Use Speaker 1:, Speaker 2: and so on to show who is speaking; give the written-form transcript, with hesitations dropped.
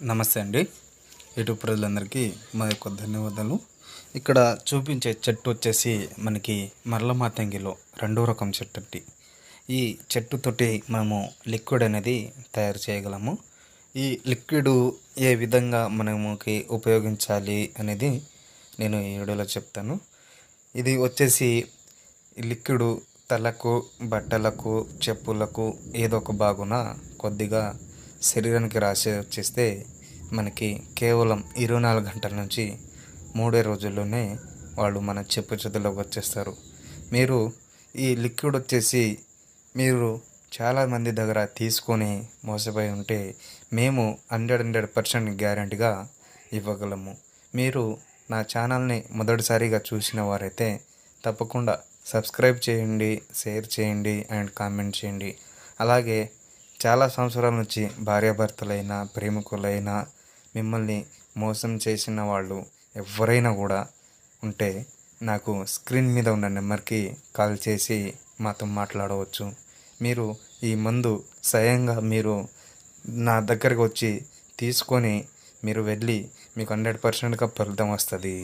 Speaker 1: నమస్తే అండి. యూట్యూబ్ ప్రజలందరికీ మా యొక్క ధన్యవాదాలు. ఇక్కడ చూపించే చెట్టు వచ్చేసి మనకి మరల మాతంగిలో రెండో రకం చెట్టు అండి. ఈ చెట్టుతోటి మనము లిక్విడ్ అనేది తయారు చేయగలము. ఈ లిక్విడ్ ఏ విధంగా మనకి ఉపయోగించాలి అనేది నేను ఈ వీడియోలో చెప్తాను. ఇది వచ్చేసి లిక్విడ్ తలకు, బట్టలకు, చెప్పులకు ఏదో ఒక భాగున కొద్దిగా శరీరానికి రాసి వచ్చేస్తే మనకి కేవలం 24 గంటల నుంచి 3 రోజుల్లోనే వాళ్ళు మన చెప్పు చేతుల్లోకి వచ్చేస్తారు. మీరు ఈ లిక్విడ్ వచ్చేసి మీరు చాలామంది దగ్గర తీసుకొని మోసపోయి ఉంటే మేము 100% గ్యారెంటీగా ఇవ్వగలము. మీరు నా ఛానల్ని మొదటిసారిగా చూసిన వారైతే తప్పకుండా సబ్స్క్రైబ్ చేయండి, షేర్ చేయండి అండ్ కామెంట్ చేయండి. అలాగే చాలా సంవత్సరాల నుంచి భార్యాభర్తలైనా, ప్రేమికులైనా, మిమ్మల్ని మోసం చేసిన వాళ్ళు ఎవరైనా కూడా ఉంటే నాకు స్క్రీన్ మీద ఉన్న నెంబర్కి కాల్ చేసి మాతో మాట్లాడవచ్చు. మీరు ఈ మందు స్వయంగా మీరు నా దగ్గరకు వచ్చి తీసుకొని మీరు వెళ్ళి మీకు 100%గా ఫలితం వస్తుంది.